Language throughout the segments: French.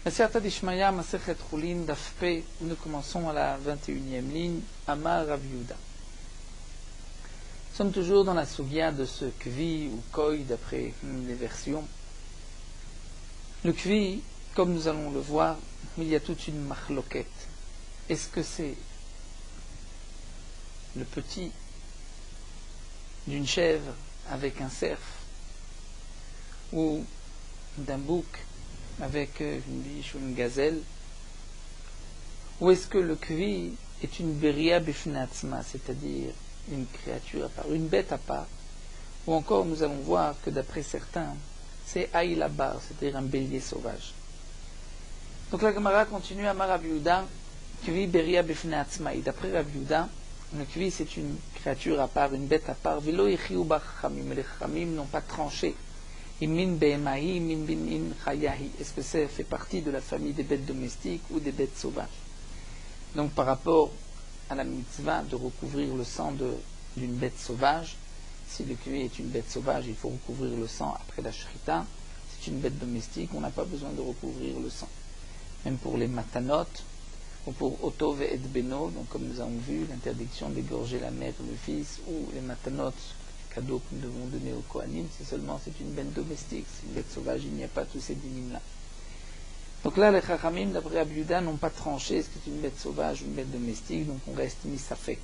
Masechet Ishmaya, Masechet Chulin, Daf P, nous commençons à la 21e ligne, Amar Rav Yehuda. Nous sommes toujours dans la sugya de ce kvi ou koi d'après les versions. Le kvi, comme nous allons le voir, il y a toute une machloket. Est-ce que c'est le petit d'une chèvre avec un cerf ou d'un bouc avec une biche ou une gazelle, ou est-ce que le kvi est une beria bifnatzma, c'est-à-dire une créature à part, une bête à part, ou encore nous allons voir que d'après certains c'est aïlabar, c'est-à-dire un bélier sauvage. Donc la Gemara continue à Rav Yehuda, kvi beria bifnatzma, et d'après Rav Yehuda, le kvi c'est une créature à part, une bête à part, velo yichiu ba chachamim, les chachamim n'ont pas tranché. Est-ce que ça fait partie de la famille des bêtes domestiques ou des bêtes sauvages? Donc par rapport à la mitzvah de recouvrir le sang d'une bête sauvage, si le kvi est une bête sauvage, il faut recouvrir le sang après la shrita. Si c'est une bête domestique, on n'a pas besoin de recouvrir le sang. Même pour les matanot, ou pour Otov et Beno, donc comme nous avons vu, l'interdiction d'égorger la mère ou le fils, ou les matanot, cadeau que nous devons donner au Kohanim, c'est seulement c'est une bête domestique. C'est une bête sauvage, il n'y a pas tous ces dynimes-là. Donc là, les Chachamim, d'après Rav Yehuda, n'ont pas tranché est-ce que c'est une bête sauvage ou une bête domestique, donc on reste misafek.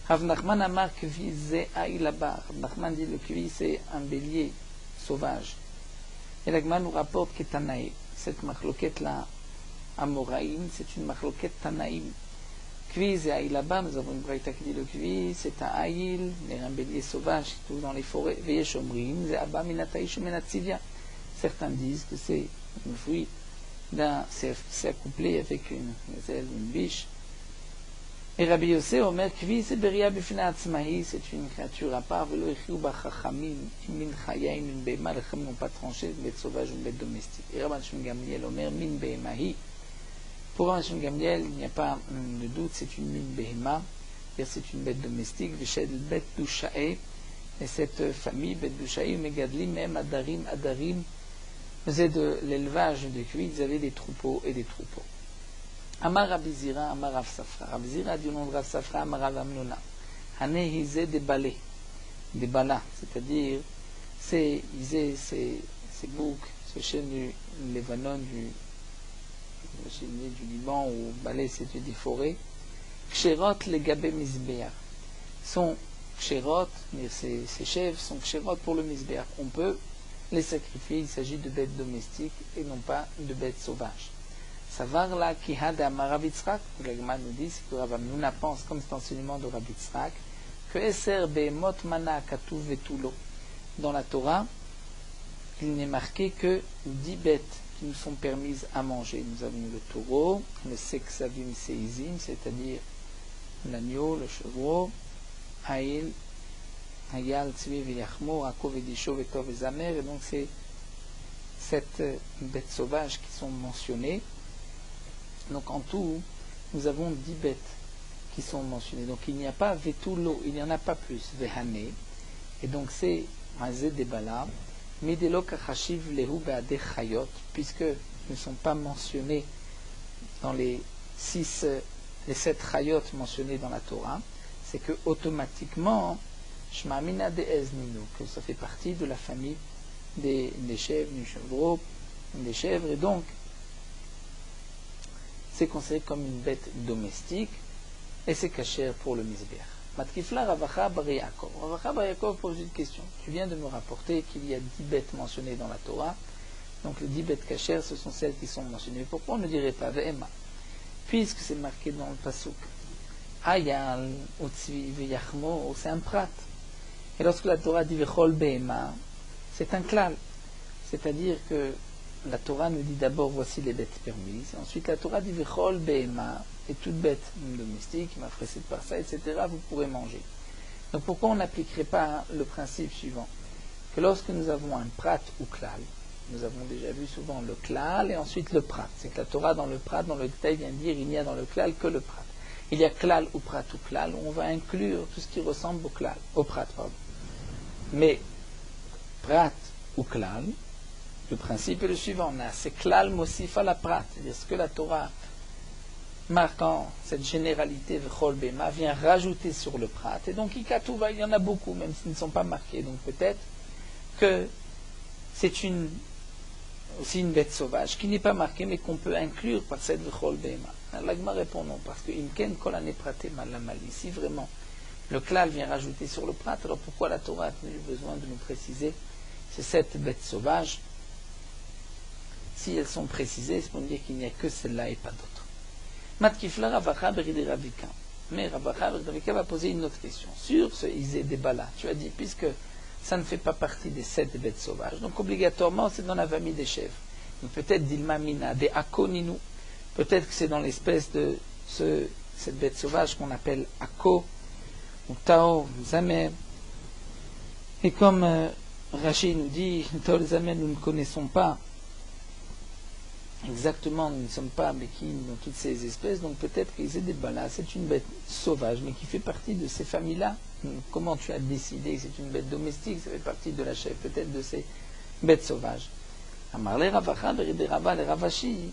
Rav Nachman amar kvi ze aïlabar. Rav Nachman dit le kvi c'est un bélier sauvage. Et l'Agma nous rapporte que Tanaï, cette machloket-là, Amoraïm, c'est une machloket Tanaïm. Kvi c'est aïlabar, nous avons une braïta qui dit le kvi, c'est un aïl, un bélier sauvage qui se trouve dans les forêts. Veyesh omrim, c'est abba minataï shemenatzivia. Certains disent que c'est un fruit c'est accouplé avec une gazelle, une biche. Et Rabbi Yossé, Omer Kvi, c'est beria bifna atzmahi, c'est une créature à part, velo yichiu ba chachamim, min chayain, min behema, les chachamim n'ont pas tranché, une bête sauvage ou une bête domestique. Et Rabban Shimon Gamliel, Omer min behemahi. Pour Rabban Shimon Gamliel, il n'y a pas de doute, c'est une min behema, c'est une bête domestique, v'shed bet douchae, et cette famille, bet douchae, megadlim, même adarim, faisait de l'élevage de kvi, ils avaient des troupeaux et des troupeaux. Amar Rabbi Zira, Amar Rav Safra. Rabbi Zira du nom de Rav Safra, Amar Rav Amnona. Hanehise des balais, des balas, c'est-à-dire ces boucs, ce chêne du Lébanon, du Liban, ou balais, c'était des forêts. Kshérot les gabé misbéach. Sont kshérot, mais ces chèvres sont kshérot pour le misbéach. On peut les sacrifier, il s'agit de bêtes domestiques et non pas de bêtes sauvages. Savar la kihad amar Rav Yitzhak, l'Agma nous dit, c'est que Rav Amnuna pense, comme cet enseignement de Rav Yitzhak, que eser behemot mana katuv vetulo. Dans la Torah, il n'est marqué que 10 bêtes qui nous sont permises à manger. Nous avons le taureau, le seksavim seizim, c'est-à-dire l'agneau, le chevreau, haïl, Hayal, Tzvi, V'yachmo, Rako, V'disho, V'tov, V'zamer, et donc c'est cette bêtes sauvages qui sont mentionnées. Donc en tout, nous avons 10 bêtes qui sont mentionnées. Donc il n'y a pas Vetulo, il n'y en a pas plus, V'hane, et donc c'est Hazé Debala, Midelo Kachashiv, Lehu, Be'ade Chayot, puisque ils ne sont pas mentionnés dans les 7 Chayot mentionnés dans la Torah, c'est que automatiquement, Shmamina de Ezninu, que ça fait partie de la famille des chèvres, du chevreau, des chèvres, et donc c'est considéré comme une bête domestique, et c'est cachère pour le misbéach. Matkifla Ravacha Bar Yaakov. Ravacha Bar Yaakov pose une question. Tu viens de me rapporter qu'il y a 10 bêtes mentionnées dans la Torah, donc les 10 bêtes cachères, ce sont celles qui sont mentionnées. Pourquoi on ne dirait pas Ve'ema? Puisque c'est marqué dans le Pasuk, Hayal, Utzvi, V'yachmo, c'est un prat. Et lorsque la Torah dit Vechol Behema, c'est un klal. C'est-à-dire que la Torah nous dit d'abord voici les bêtes permises. Et ensuite la Torah dit Vechol Behema, et toute bête domestique, ma fraissée par ça, etc., vous pourrez manger. Donc pourquoi on n'appliquerait pas le principe suivant? Que lorsque nous avons un prat ou klal, nous avons déjà vu souvent le klal et ensuite le prat. C'est que la Torah dans le prat, dans le détail, vient dire il n'y a dans le klal que le prat. Il y a klal ou prat ou klal, on va inclure tout ce qui ressemble au prat, pardon. Mais prat ou klal, Le principe est le suivant, c'est klal mosif à la prat, c'est-à-dire ce que la Torah marquant cette généralité v'chol bema vient rajouter sur le prat. Et donc il y en a beaucoup, même s'ils ne sont pas marqués. Donc peut-être que c'est aussi une bête sauvage qui n'est pas marquée, mais qu'on peut inclure par cette v'chol bema. L'agma répond non, parce que imken kol ane praté malamali. Si vraiment le klal vient rajouter sur le prat, alors pourquoi la Torah a tenu besoin de nous préciser c'est cette bête sauvage? Si elles sont précisées, c'est pour dire qu'il n'y a que celle-là et pas d'autres. Matkifla Ravacha Beride Ravika. Mais Ravacha Beride Ravika va poser une autre question. Sur ce Isé Debala, tu as dit, puisque ça ne fait pas partie des 7 bêtes sauvages, donc obligatoirement c'est dans la famille des chèvres. Donc peut-être d'Ilma Mina, des Akoninu, peut-être que c'est dans l'espèce de cette bête sauvage qu'on appelle Ako, ou Tao, Zamer. Et comme Rashi nous dit, Tao, Zamer, nous ne connaissons pas exactement, nous ne sommes pas Békin dans toutes ces espèces, donc peut-être qu'ils aient des balas, c'est une bête sauvage, mais qui fait partie de ces familles-là. Comment tu as décidé que c'est une bête domestique? Ça fait partie de la chèvre, peut-être de ces bêtes sauvages. Amarle Ravacha, Beride Rava, le Ravashi,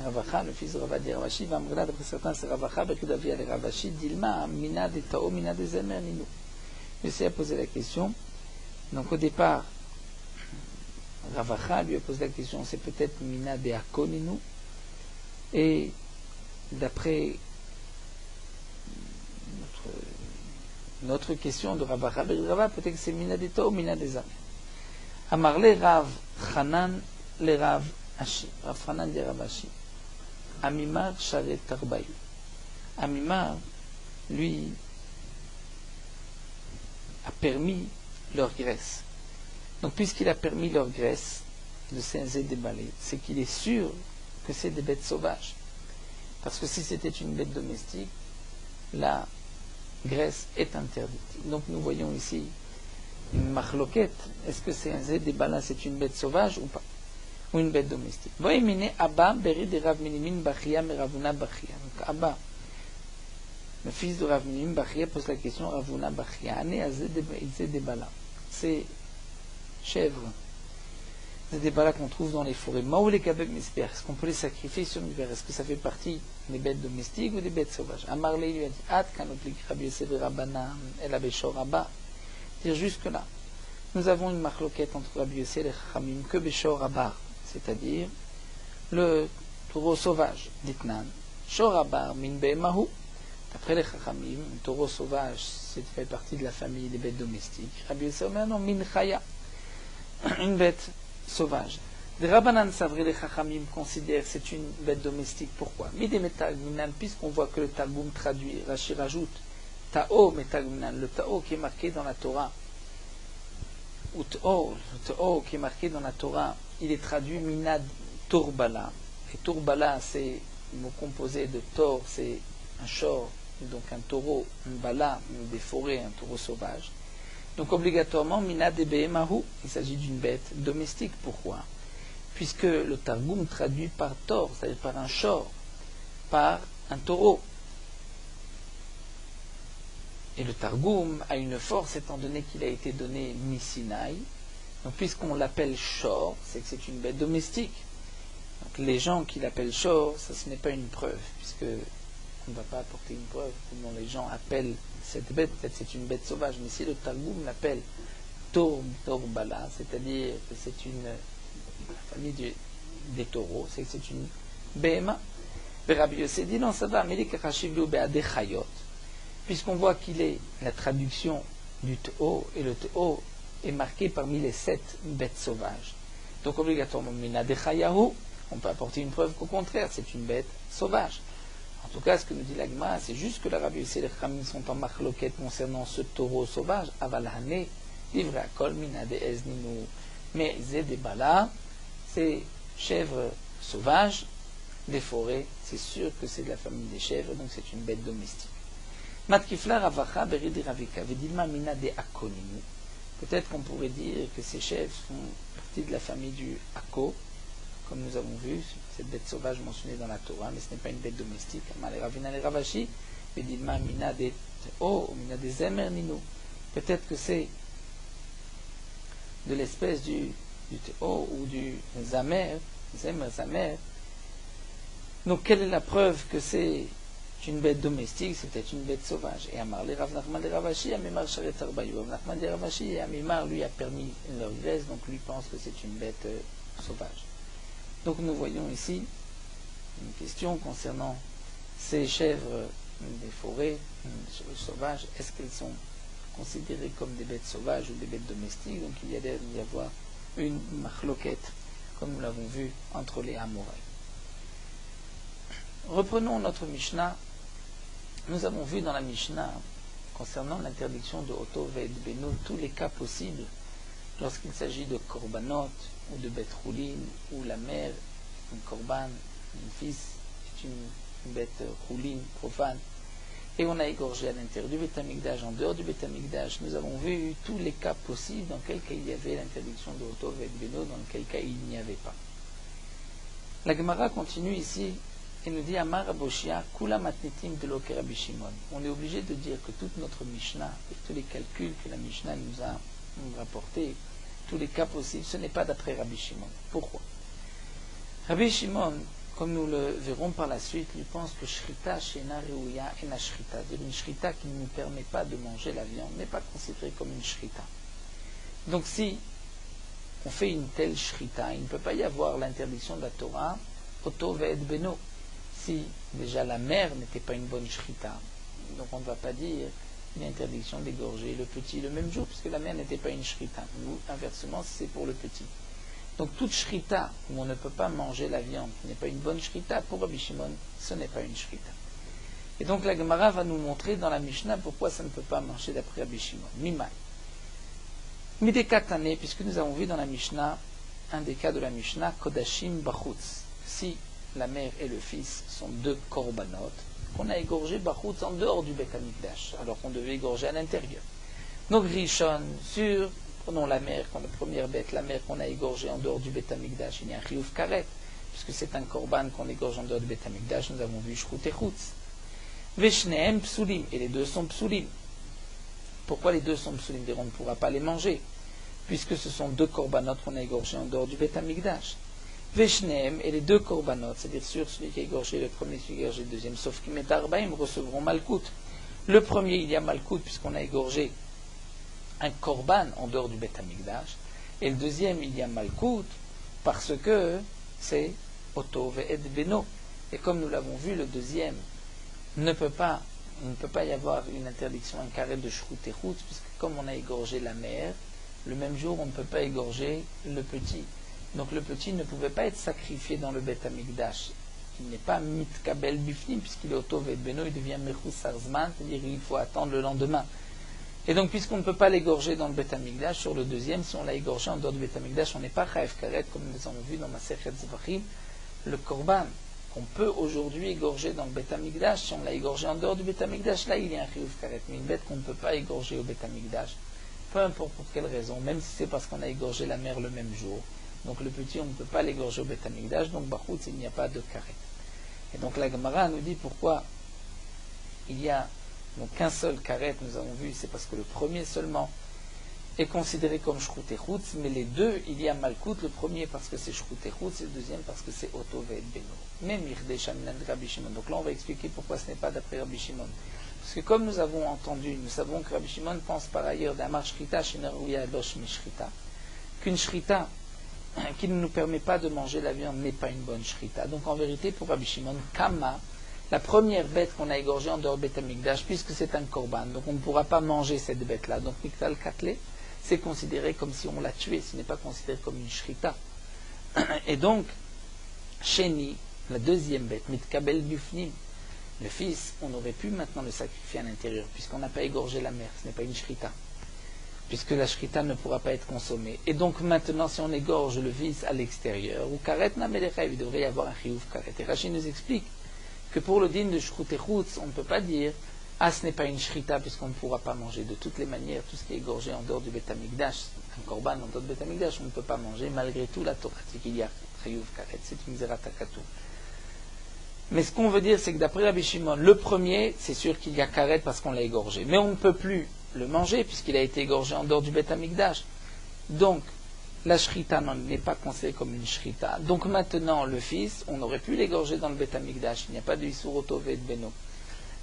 Ravacha, le fils de Rava dit Ravashi, Vamrela, d'après certains, c'est Ravacha, Berkudavia, le Ravashi, Dilma, Mina de Tao, Mina de Zemer, Ninu. J'essaie à poser la question. Donc au départ, Ravacha lui a posé la question, c'est peut-être Mina de Akoninu. Et d'après notre question de Ravacha, peut-être que c'est Mina de Tao, Mina de Zamer. Amarle Rav Chanan, le Rav Ashi. Rav Chanan dit Rav Ashi. Amimar Sharet Tarbayu. Amimar, lui, a permis leur graisse. Donc, puisqu'il a permis leur graisse de s'enzer des balais, c'est qu'il est sûr que c'est des bêtes sauvages. Parce que si c'était une bête domestique, la graisse est interdite. Donc, nous voyons ici une marloquette. Est-ce que c'est un zé des balais, c'est une bête sauvage ou pas? Ou une bête domestique? Voyez, Abba, Beri de Rav Minimin Bachia, Meravuna Bachia. Donc, Abba, le fils de Rav Minimin Bachia, pose la question Ravuna Bachia. Ane azé des balais. C'est chèvres. C'est des balas qu'on trouve dans les forêts. Maou les kabek misper. Est-ce qu'on peut les sacrifier sur l'hiver? Est-ce que ça fait partie des bêtes domestiques ou des bêtes sauvages? Amarlé lui a dit At kanotlik Rabbi Yosef Rabbanan el Abeshor Rabba. Dire jusque-là, nous avons une marloquette entre Rabbi Yosef et Chachamim que Beshor Rabba, c'est-à-dire le taureau sauvage, d'Itnan. Shor Rabba min be'emahu. D'après les Chachamim, un taureau sauvage, c'est fait partie de la famille des bêtes domestiques. Rabbi Yosef non min chaya. Une bête sauvage. Les Rabbanan Savri, les Chachamim considèrent que c'est une bête domestique. Pourquoi? Puisqu'on voit que le Targum traduit, Rashi rajoute Tao Metagminan, le Tao qui est marqué dans la Torah, ou le Tao qui est marqué dans la Torah, il est traduit Minad Torbala. Et Torbala, c'est le mot composé de Tor, c'est un shor, donc un taureau, un bala, des forêts, un taureau sauvage. Donc obligatoirement, Mina de Behemahu, il s'agit d'une bête domestique. Pourquoi? Puisque le Targum traduit par Tor, c'est-à-dire par un shor, par un taureau. Et le Targum a une force étant donné qu'il a été donné Misinaï. Donc puisqu'on l'appelle shor, c'est que c'est une bête domestique. Donc les gens qui l'appellent shor, ça ce n'est pas une preuve, puisque on ne va pas apporter une preuve comment les gens appellent cette bête, peut-être c'est une bête sauvage, mais si le Targum l'appelle Torbala, c'est-à-dire que c'est la famille des taureaux, c'est que c'est une Behema. Rabbi Yosef dit non, ça va, puisqu'on voit qu'il est la traduction du Tao, et le Tao est marqué parmi les 7 bêtes sauvages. Donc obligatoirement, Mina de Chayahu, on peut apporter une preuve qu'au contraire, c'est une bête sauvage. En tout cas, ce que nous dit l'Agma, c'est juste que l'Arabie et les Khamim sont en marloquette concernant ce taureau sauvage, Avalhane, livré à Kol, Mina de Ezninu. Mais Zedebala, c'est chèvres sauvages, des forêts, c'est sûr que c'est de la famille des chèvres, donc c'est une bête domestique. Matkifla Ravacha, Beridi Ravika, Vedilma Mina de Akoninu. Peut-être qu'on pourrait dire que ces chèvres font partie de la famille du Ako, comme nous avons vu, cette bête sauvage mentionnée dans la Torah, mais ce n'est pas une bête domestique. Peut-être que c'est de l'espèce du du Théo ou du Zamer, Zamer. Donc quelle est la preuve que c'est une bête domestique, c'est peut-être une bête sauvage. Et Amar, les Rav Nachman de Ravashi, Amimar Sharet Arbayou. Rav Nachman de Ravashi, et Amimar lui a permis leur graisse, donc lui pense que c'est une bête sauvage. Donc nous voyons ici une question concernant ces chèvres des forêts, les chèvres sauvages, est-ce qu'elles sont considérées comme des bêtes sauvages ou des bêtes domestiques? Donc il y a l'air d'y avoir une machloquette, comme nous l'avons vu, entre les Amoraïs. Reprenons notre Mishnah. Nous avons vu dans la Mishnah, concernant l'interdiction de Oto Ve'ed Beno, tous les cas possibles, lorsqu'il s'agit de korbanot, ou de bête rouline, ou la mère, une korban, un fils, est une bête rouline, profane, et on a égorgé à l'intérieur du Beth Amikdash, en dehors du Beth Amikdash. Nous avons vu tous les cas possibles, dans quel cas il y avait l'interdiction de Oto Ve'ed Beno, dans quel cas il n'y avait pas. La Gemara continue ici, et nous dit Amar Aboshia, Kula Matnitim de Loke Rabbi Shimon. On est obligé de dire que toute notre Mishnah, et tous les calculs que la Mishnah nous a rapportés, tous les cas possibles, ce n'est pas d'après Rabbi Shimon. Pourquoi? Rabbi Shimon, comme nous le verrons par la suite, lui pense que Shrita Shena Reuya Ena Shrita, c'est-à-dire une Shrita qui ne nous permet pas de manger la viande, n'est pas considérée comme une Shrita. Donc si on fait une telle Shrita, il ne peut pas y avoir l'interdiction de la Torah, Oto Ve'ed Beno. Si déjà la mère n'était pas une bonne shrita, donc on ne va pas dire une interdiction d'égorger le petit le même jour, puisque la mère n'était pas une shrita. Ou inversement, c'est pour le petit. Donc toute shrita où on ne peut pas manger la viande, qui n'est pas une bonne shrita, pour Rabbi Shimon, ce n'est pas une shrita. Et donc la Gemara va nous montrer dans la Mishnah pourquoi ça ne peut pas marcher d'après Rabbi Shimon. Mimai. Midekatane, puisque nous avons vu dans la Mishnah, un des cas de la Mishnah, Kodashim Bachutz. Si la mère et le fils sont deux korbanot qu'on a égorgés bachutz en dehors du Beth Amikdash, alors qu'on devait égorger à l'intérieur. Donc Rishon, prenons la mère, la première bête, la mère qu'on a égorgée en dehors du Beth Amikdash, il y a un chiyuv karet, puisque c'est un korban qu'on égorge en dehors du Beth Amikdash, nous avons vu shrut et chutz. Veshneem psulim, et les deux sont psulim. Pourquoi les deux sont psulim? On ne pourra pas les manger, puisque ce sont deux korbanot qu'on a égorgés en dehors du Beth Amikdash. Veshneem, et les deux korbanot, c'est-à-dire sur celui qui a égorgé le premier, celui qui a égorgé le deuxième, sauf qu'ils mettent arbaïm, recevront malkout. Le premier, il y a malkout, puisqu'on a égorgé un korban en dehors du Beth Amikdash, et le deuxième, il y a malkout, parce que c'est Oto Ve'ed Beno. Et comme nous l'avons vu, le deuxième il ne peut pas y avoir une interdiction, un carré de shrut et chutz, puisque comme on a égorgé la mère, le même jour, on ne peut pas égorger le petit. Donc le petit ne pouvait pas être sacrifié dans le Beth Amikdash. Il n'est pas mitkabel bifnim, puisqu'il est Oto Ve'ed Beno, il devient mechus sarzman, c'est-à-dire qu'il faut attendre le lendemain. Et donc puisqu'on ne peut pas l'égorger dans le Beth Amikdash, sur le deuxième, si on l'a égorgé en dehors du Beth Amikdash, on n'est pas chayav karet, comme nous avons vu dans Masechet Zvachim, le korban qu'on peut aujourd'hui égorger dans le Beth Amikdash, si on l'a égorgé en dehors du Beth Amikdash, là il y a un chiyuv karet, mais une bête qu'on ne peut pas égorger au Beth Amikdash, peu importe pour quelle raison, même si c'est parce qu'on a égorgé la mère le même jour. Donc le petit, on ne peut pas l'égorger au Beth Amikdash, donc Bachutz, il n'y a pas de karet. Et donc la Gemara nous dit pourquoi il y a donc qu'un seul karet, nous avons vu, c'est parce que le premier seulement est considéré comme shrut et chutz, mais les deux, il y a malkout, le premier parce que c'est shrut et chutz, et le deuxième parce que c'est Oto Ve'ed Beno. Mais Mirdei Shaminan de Rabbi Shimon. Donc là, on va expliquer pourquoi ce n'est pas d'après Rabbi Shimon. Parce que comme nous avons entendu, nous savons que Rabbi Shimon pense par ailleurs d'Amar Shrita Shenarouya Losh Mishrita, qu'une shrita qui ne nous permet pas de manger la viande n'est pas une bonne shrita. Donc en vérité, pour Rabbi Shimon, Kama, la première bête qu'on a égorgée en dehors du Beth Amikdash, puisque c'est un korban, donc on ne pourra pas manger cette bête-là. Donc Miktal Katlé, c'est considéré comme si on l'a tué, ce n'est pas considéré comme une shrita. Et donc, Sheni, la deuxième bête, Mitkabel Bufnim, le fils, on aurait pu maintenant le sacrifier à l'intérieur, puisqu'on n'a pas égorgé la mère, ce n'est pas une shrita, puisque la shrita ne pourra pas être consommée. Et donc maintenant, si on égorge le fils à l'extérieur, ou karet namelechev, il devrait y avoir un chiyuv karet. Et Rashi nous explique que pour le din de shrut et chutz, on ne peut pas dire ah, ce n'est pas une shrita, puisqu'on ne pourra pas manger. De toutes les manières, tout ce qui est égorgé en dehors du Beth Amikdash, un korban en dehors du Beth Amikdash, on ne peut pas manger. Malgré tout, la Torah dit qu'il y a chiyuv karet, c'est une zeratakatu. Mais ce qu'on veut dire, c'est que d'après Rabbi Shimon, le premier, c'est sûr qu'il y a karet parce qu'on l'a égorgé. Mais on ne peut plus le manger puisqu'il a été égorgé en dehors du Beth Amikdash. Donc, la shrita n'est pas considérée comme une shrita. Donc maintenant, le fils, on aurait pu l'égorger dans le Beth Amikdash. Il n'y a pas de Isur Otov et de Beno.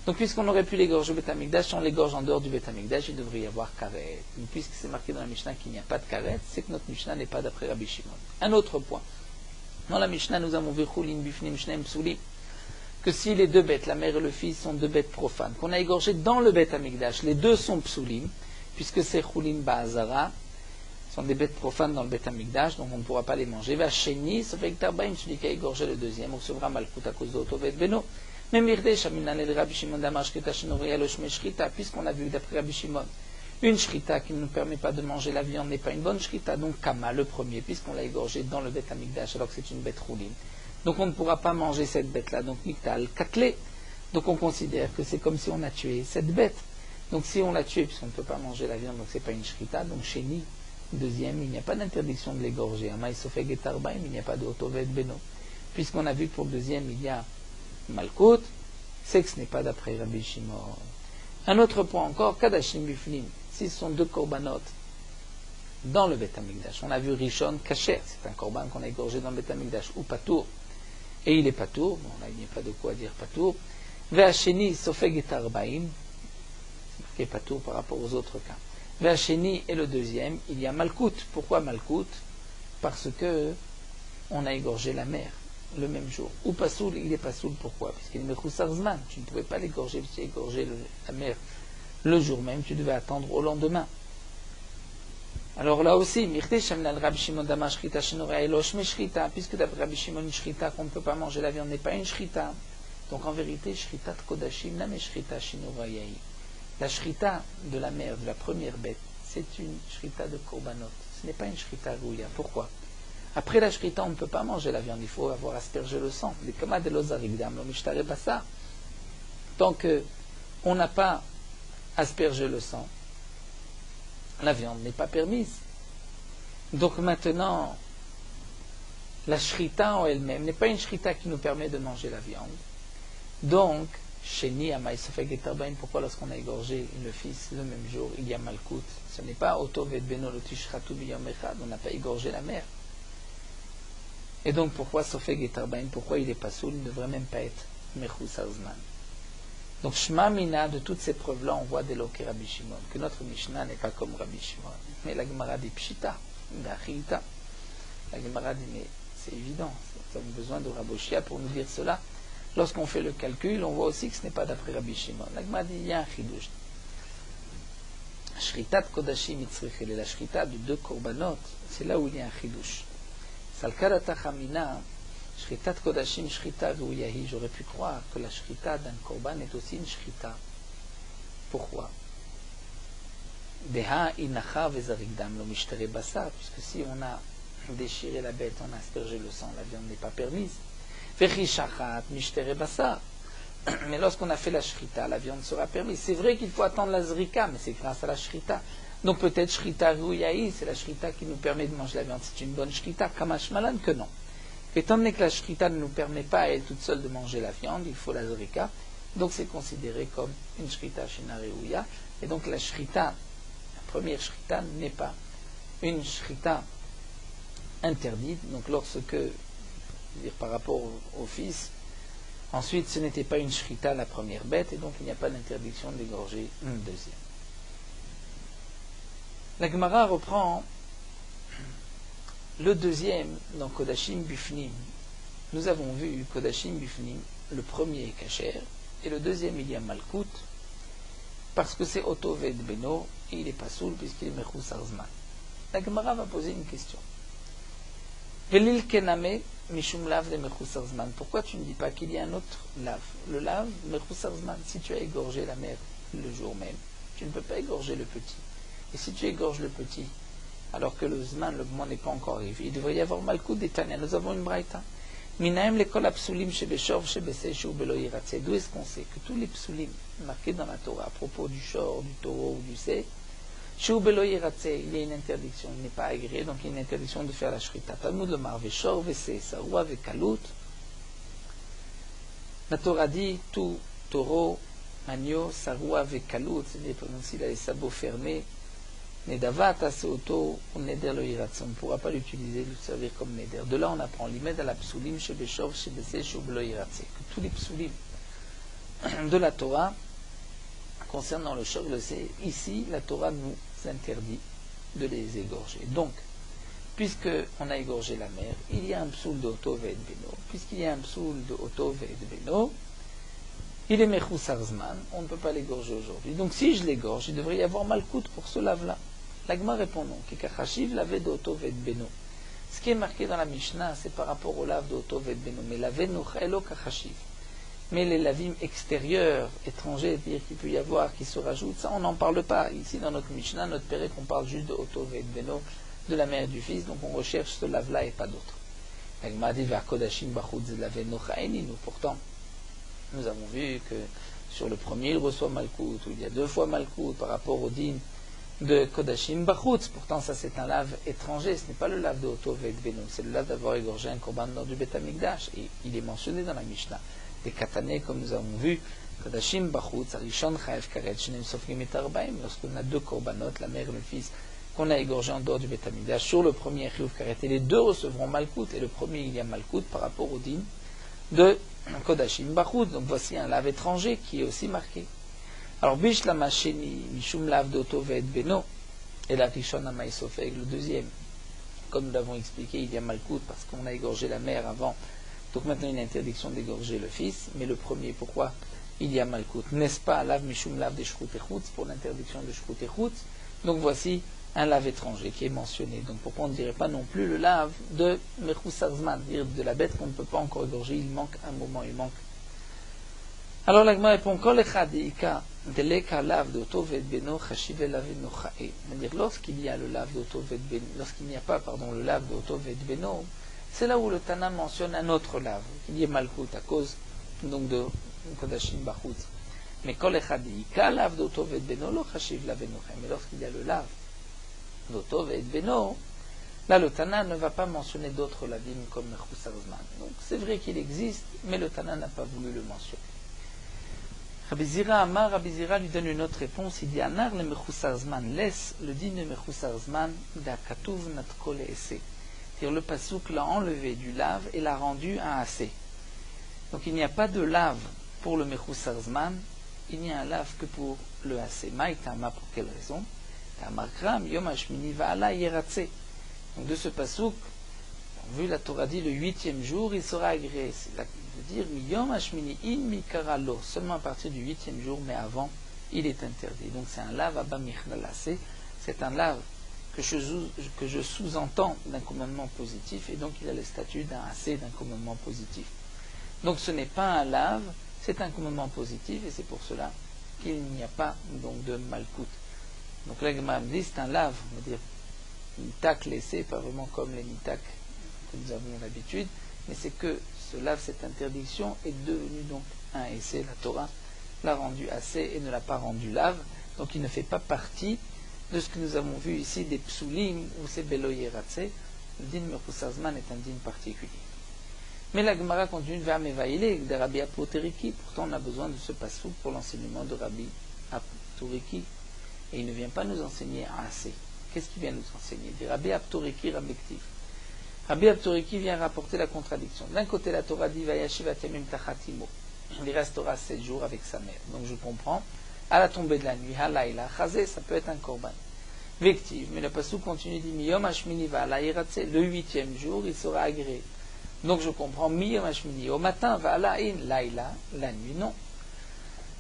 Donc puisqu'on aurait pu l'égorger au Beth Amikdash, si on l'égorge en dehors du Beth Amikdash, il devrait y avoir karet. Donc puisque c'est marqué dans la Mishnah qu'il n'y a pas de karet, c'est que notre Mishnah n'est pas d'après Rabbi Shimon. Un autre point. Dans la Mishnah, nous avons vu Chulin Bifnim Shneim Psulim, que si les deux bêtes, la mère et le fils, sont deux bêtes profanes, qu'on a égorgées dans le Beth Amikdash, les deux sont psulim, puisque c'est Chulin Ba'azara, sont des bêtes profanes dans le Beth Amikdash, donc on ne pourra pas les manger. Vacheni, ça fait que Tarbaïm, celui qui a égorgé le deuxième, recevra Malkut à cause d'Otovet Beno. Mais Mirde, Shaminan el Rabbi Shimon Damar Shkita Shinori Aloshme Shrita, puisqu'on a vu d'après Rabbi Shimon, une shrita qui ne nous permet pas de manger la viande n'est pas une bonne shrita, donc Kama, le premier, puisqu'on l'a égorgé dans le Beth Amikdash, alors que c'est une bête Chulin. Donc on ne pourra pas manger cette bête-là, donc Miktal, Katlé. Donc on considère que c'est comme si on a tué cette bête. Donc si on l'a tué, puisqu'on ne peut pas manger la viande, donc c'est pas une shrita, donc Sheni, deuxième, il n'y a pas d'interdiction de l'égorger. Amaï Sofeg et Tarbaim, il n'y a pas de Otovet Beno. Puisqu'on a vu que pour le deuxième, il y a Malkout, c'est que ce n'est pas d'après Rabbi Shimon. Un autre point encore, Kadashim Biflim, si ce sont deux korbanot dans le Beth Amikdash. On a vu Rishon Kacher, c'est un korban qu'on a égorgé dans le Beth Amikdash, ou Patour, et il est Patour, bon là il n'y a pas de quoi dire Patour. Ve'asheni Sofeg et Tarbaim, qui est Patour par rapport aux autres cas. Ve'asheni est le deuxième, il y a Malkout. Pourquoi Malkout? Parce que on a égorgé la mère le même jour. Ou Pasoul, il est Pasoul, pourquoi? Puisqu'il est Mechoussar Zman, tu ne pouvais pas l'égorger, puisque tu as égorgé la mère le jour même, tu devais attendre au lendemain. Alors là aussi, Mirte Shamnal Rabbi Shimon Damar Shrita Shinora Elosh Me Shrita, puisque d'après Rabbi Shimon, une Shrita qu'on ne peut pas manger la viande n'est pas une Shrita. Donc en vérité, Shritat Kodashim Name Shrita Shinora Yahi. La Shrita de la mère, de la première bête, c'est une Shrita de Korbanot. Ce n'est pas une Shrita Rouya. Pourquoi? Après la Shrita, on ne peut pas manger la viande, il faut avoir aspergé le sang. Les Kamad Elozarigdam, lo Mishtare Bassa. Tant qu'on n'a pas aspergé le sang, la viande n'est pas permise. Donc maintenant, la shrita en elle-même n'est pas une shrita qui nous permet de manger la viande. Donc, Sheni Amay Sofeg et Tarbaim, pourquoi lorsqu'on a égorgé le fils le même jour, il y a Malkout? Ce n'est pas Otov et Beno le Tishratu Biyom Echad, on n'a pas égorgé la mère. Et donc pourquoi Sofeg et Tarbaim, pourquoi il est pas soul, il ne devrait même pas être Mechous Arzman. Donc Shma Mina, de toutes ces preuves-là, on voit dès l'Oké Rabbi Shimon, que notre Mishnah n'est pas comme Rabbi Shimon. Mais la Gemara dit Pshita, Dachita. La Gemara dit, mais c'est évident, nous avons besoin de Raboshia pour nous dire cela. Lorsqu'on fait le calcul, on voit aussi que ce n'est pas d'après Rabbi Shimon. La Gemara dit, il y a un chidouche. Shritat Kodashim Itzrichel, et la Shrita de deux korbanot, c'est là où il y a un chidouche. Salkarata Chamina, Shritat Kodashim Shrita Ruyahi, j'aurais pu croire que la Shrita d'un korban est aussi une Shrita. Pourquoi? Deha inacha vezarigdam lo mishtare basa, puisque si on a déchiré la bête, on a aspergé le sang, la viande n'est pas permise. Vechishachat mishtare basa. Mais lorsqu'on a fait la Shrita, la viande sera permise. C'est vrai qu'il faut attendre la Zrika, mais c'est grâce à la Shrita. Donc peut-être Shrita Ruyahi, c'est la Shrita qui nous permet de manger la viande. C'est une bonne Shrita, Kamash Malan que non. Étant donné que la Shrita ne nous permet pas à elle toute seule de manger la viande, il faut la Zrika. Donc c'est considéré comme une Shrita Shina Reuya. Et donc la Shrita, la première Shrita n'est pas une Shrita interdite. Donc lorsque, dire par rapport au fils, ensuite ce n'était pas une Shrita la première bête, et donc il n'y a pas d'interdiction d'égorger une deuxième. La Gemara reprend le deuxième dans Kodashim Bifnim. Nous avons vu Kodashim Bifnim, le premier est Kacher, et le deuxième il y a Malkout, parce que c'est Otoved Beno, et il est pas soul puisqu'il est Mechous Arzman. La Gemara va poser une question. Velil Kename Mishum Lav de Mechous Arzman. Pourquoi tu ne dis pas qu'il y a un autre lave? Le lave, Mechous Arzman, si tu as égorgé la mère le jour même, tu ne peux pas égorger le petit. Et si tu égorges le petit, alors que le Zman, le moment n'est pas encore arrivé, il devrait y avoir Malkout d'Etania. Nous avons une braïta. Minaim l'école Psulim chez Beshor, chez Besséch ou Beloïratse. D'où est-ce qu'on sait que tous les Psulim marqués dans la Torah à propos du Shor, du taureau ou du Sé, chez Beloïratse, il y a une interdiction, il n'est pas agréé, donc il y a une interdiction de faire la Shrita. Talmud le Mar, Veshor, Vessé, Saroua, Vekalut. La Torah dit tout taureau, agneau, Saroua, Vekalut, c'est-à-dire s'il a les sabots fermés, Nedavat aseoto ou neder lo yiratze. On ne pourra pas l'utiliser, le servir comme neder. De là, on apprend l'imed à la psulim shebeshov shebeseh lo yiratze. Que tous les psulim de la Torah concernant le shov, ici, la Torah nous interdit de les égorger. Donc, puisqu'on a égorgé la mère, il y a un psoul de Oto ve'ed beno. Puisqu'il y a un psoul de Oto ve'ed beno, il est mechusar zman, on ne peut pas l'égorger aujourd'hui. Donc si je l'égorge, il devrait y avoir malkout pour ce lave-là. L'agma répond non. Kekachashiv lave de Oto ve'ed beno. Ce qui est marqué dans la Mishnah, c'est par rapport au lave de Oto ve'ed beno. Mais lave nochelo kachashiv. Mais les lavim extérieurs, étrangers, c'est-à-dire qu'il peut y avoir, qui se rajoutent, ça on n'en parle pas. Ici dans notre Mishnah, notre Pérec, on parle juste de Oto ve'ed beno, de la mère et du fils, donc on recherche ce lave-là et pas d'autre. L'agma dit Kodashim bachutz lave nochaini. Pourtant, nous avons vu que sur le premier, il reçoit Malkout, où il y a 2 fois Malkout par rapport au din de Kodashim Bachutz. Pourtant, ça c'est un lave étranger, ce n'est pas le lave de Oto ve'ed beno, c'est le lave d'avoir égorgé un korban dans du Bet Hamikdash. Et il est mentionné dans la Mishnah. Des katané, comme nous avons vu, Kodashim Bachutz, Arishon Chaev Karet, Shenem Sofrim et Arbaim, lorsqu'on a 2 korbanot, la mère et le fils, qu'on a égorgé en dehors du Bet Hamikdash, sur le premier Chiyuv Karet, et les 2 recevront Malkout, et le premier il y a Malkout par rapport au din de Kodashim Bachutz. Donc voici un lave étranger qui est aussi marqué. Alors Bishlam Hasheni Mishum Lav de Oto ve'ed beno et la Rishon Amay Sofeg, le deuxième, comme nous l'avons expliqué, il y a Malkout parce qu'on a égorgé la mère avant, donc maintenant une interdiction d'égorger le fils. Mais le premier, pourquoi il y a Malkout? N'est-ce pas Lav Mishum Lav de Shchut Echutz, pour l'interdiction de Shchut Echutz? Donc voici un lave étranger qui est mentionné. Donc pourquoi on ne dirait pas non plus le lave de Mechusar Zman, dire de la bête qu'on ne peut pas encore égorger, il manque un moment, il manque. Alors l'agma répond Kol echad ika deleka lave de Oto ve'ed beno chashive lave nochae. C'est-à-dire lorsqu'il y a le lave de Oto ve'ed beno, lorsqu'il n'y a pas, le lave de Oto ve'ed beno, c'est là où le Tana mentionne un autre lave, qu'il y ait Malkout à cause donc de Kodashim Bachutz. Mais Kol echad ika lave de Oto ve'ed beno lo chashive lave nochae. Mais lorsqu'il y a le lave d'Oto ve'ed beno, là le Tana ne va pas mentionner d'autres lavim comme Mechusar Zman. Donc c'est vrai qu'il existe, mais le Tana n'a pas voulu le mentionner. Rabbi Zira Amar, Rabbi Zira lui donne une autre réponse. Il dit Anar le Mechusar Zman, laisse le din de Mechusar Zman d'Akatuv Natko le Ese. C'est-à-dire le pasouk l'a enlevé du lave et l'a rendu un assez. Donc il n'y a pas de lave pour le Mechusar Zman, il n'y a un lave que pour le assez. Maïtama, pour quelle raison? Tamarkram Yom Hashmini Va'ala Yeratse. Donc de ce pasouk, vu la Torah dit le 8e jour, il sera agréé. C'est de dire Yom Hashmini in Mikaralo, seulement à partir du 8e jour, mais avant, il est interdit. Donc c'est un lave Abba Michnalase, c'est un lave que je sous-entends d'un commandement positif, et donc il a le statut d'un assez, d'un commandement positif. Donc ce n'est pas un lave, c'est un commandement positif, et c'est pour cela qu'il n'y a pas donc de Malkout. Donc là, me dit c'est un lave, on va dire mitak laissé, pas vraiment comme les mitak que nous avons l'habitude, mais c'est que ce lave, cette interdiction est devenue donc un essai. La Torah l'a rendu assez et ne l'a pas rendu lave, donc il ne fait pas partie de ce que nous avons vu ici des psulim ou c'est belo yeratse. Le din Mechusar Zman est un din particulier. Mais la Gemara continue vers Mevaïle de Rabbi Aptoteriki. Pourtant on a besoin de ce passouk pour l'enseignement de Rabbi Aptoteriki. Et il ne vient pas nous enseigner assez. Qu'est-ce qu'il vient nous enseigner? Des Rabbi Aptoriki, Rabbi Ktiv. Rabbi Aptoriki vient rapporter la contradiction. D'un côté, la Torah dit Vayashiv atemim tachatimo. Il restera 7 jours avec sa mère. Donc je comprends. À la tombée de la nuit, halayla, chazé, ça peut être un korban. Vektiv, mais le passou continue dit Miyom hashmini va'ala yiratse. Le 8e jour, il sera agréé. Donc je comprends Miyom hashmini. Au matin, va'ala in laïla, la nuit, non.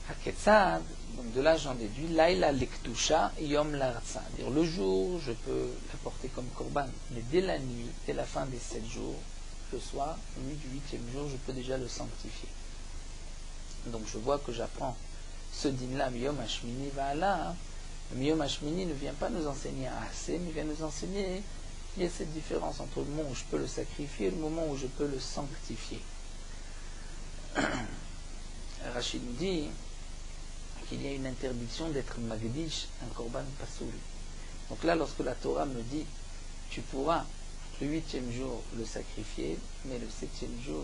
Haketzad. Donc de là j'en déduis Laïla Lektusha Yom Larza. Dire le jour je peux l'apporter comme korban, mais dès la nuit, dès la fin des 7 jours, le soir, nuit du 8e jour, je peux déjà le sanctifier. Donc je vois que j'apprends ce din-là, Miyom Hashmini Va'ala. Miyom Hashmini ne vient pas nous enseigner à assez, mais vient nous enseigner qu'il y a cette différence entre le moment où je peux le sacrifier et le moment où je peux le sanctifier. Rachid nous dit qu'il y a une interdiction d'être magdish, un korban pasoul. Donc là, lorsque la Torah me dit tu pourras le 8e jour le sacrifier, mais le 7e jour,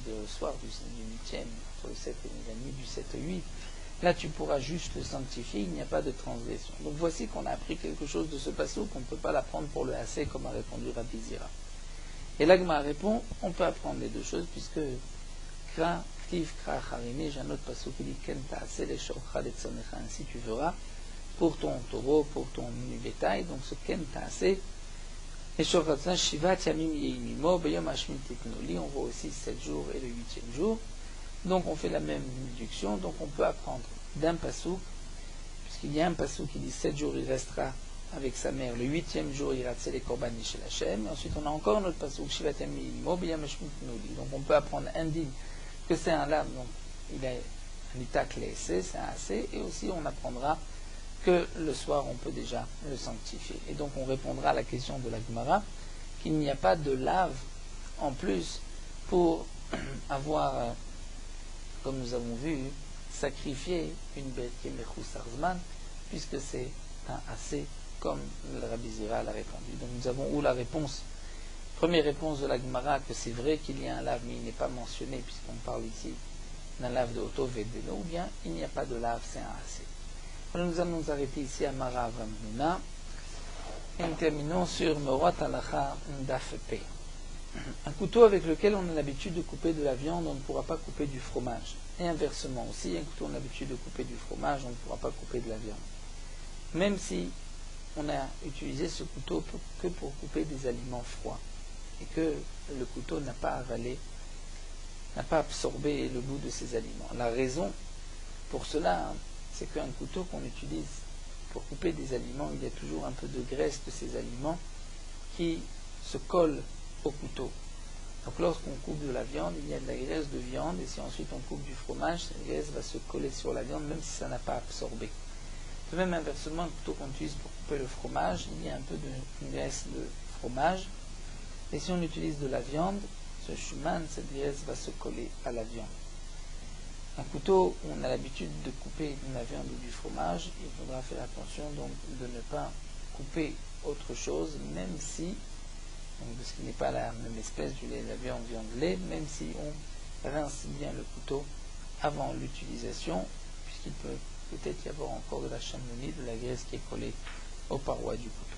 le soir du 8e, entre le 7 et la nuit du 7 au 8, là tu pourras juste le sanctifier, il n'y a pas de transgression. Donc voici qu'on a appris quelque chose de ce passouk, qu'on ne peut pas l'apprendre pour le assez comme a répondu Rabbi Zira. Et l'Agma répond, on peut apprendre les deux choses, puisque Kra, Ktiv, Kra, Harini, j'ai un autre passouk qui dit Ken ta'aseh les shorcha les tzonecha, ainsi tu verras, pour ton taureau, pour ton bétail, donc ce Ken ta'aseh, les shorcha shivat yamim yeimimo, beyom hashmit tiknoli, on voit aussi 7 jours et le 8e jour. Donc on fait la même déduction, donc on peut apprendre d'un passouk, puisqu'il y a un passouk qui dit 7 jours il restera avec sa mère, le 8e jour il ratse les korban chez Hachem, et ensuite on a encore notre passouk, shivat yamim yeimimo, beyom hashmit tiknoli. Donc on peut apprendre indigne que c'est un lame, donc il a un itak laissé, c'est un assez, et aussi on apprendra que le soir on peut déjà le sanctifier. Et donc on répondra à la question de la Gemara qu'il n'y a pas de lave en plus pour avoir, comme nous avons vu, sacrifié une bête qui est Mechus Arzman, puisque c'est un assez comme le Rabbi Zira l'a répondu. Donc nous avons où la réponse, première réponse de la Gemara, que c'est vrai qu'il y a un lave, mais il n'est pas mentionné, puisqu'on parle ici d'un lave de Otov et de ou bien il n'y a pas de lave, c'est un assez. Alors nous allons nous arrêter ici à Mara Avramuna et nous terminons sur Merot Halacha Ndaf P. Un couteau avec lequel on a l'habitude de couper de la viande, on ne pourra pas couper du fromage. Et inversement aussi, un couteau on a l'habitude de couper du fromage, on ne pourra pas couper de la viande. Même si on a utilisé ce couteau que pour couper des aliments froids et que le couteau n'a pas avalé, n'a pas absorbé le goût de ces aliments. La raison pour cela, c'est qu'un couteau qu'on utilise pour couper des aliments, il y a toujours un peu de graisse de ces aliments qui se colle au couteau. Donc lorsqu'on coupe de la viande, il y a de la graisse de viande, et si ensuite on coupe du fromage, cette graisse va se coller sur la viande, même si ça n'a pas absorbé. De même, inversement, un couteau qu'on utilise pour couper le fromage, il y a un peu de graisse de fromage, et si on utilise de la viande, ce shuman, cette graisse va se coller à la viande. Un couteau où on a l'habitude de couper de la viande ou du fromage, il faudra faire attention donc de ne pas couper autre chose, même si, donc de ce qui n'est pas la même espèce du lait, la viande, lait, même si on rince bien le couteau avant l'utilisation, puisqu'il peut peut-être y avoir encore de la chamouni, de la graisse qui est collée aux parois du couteau.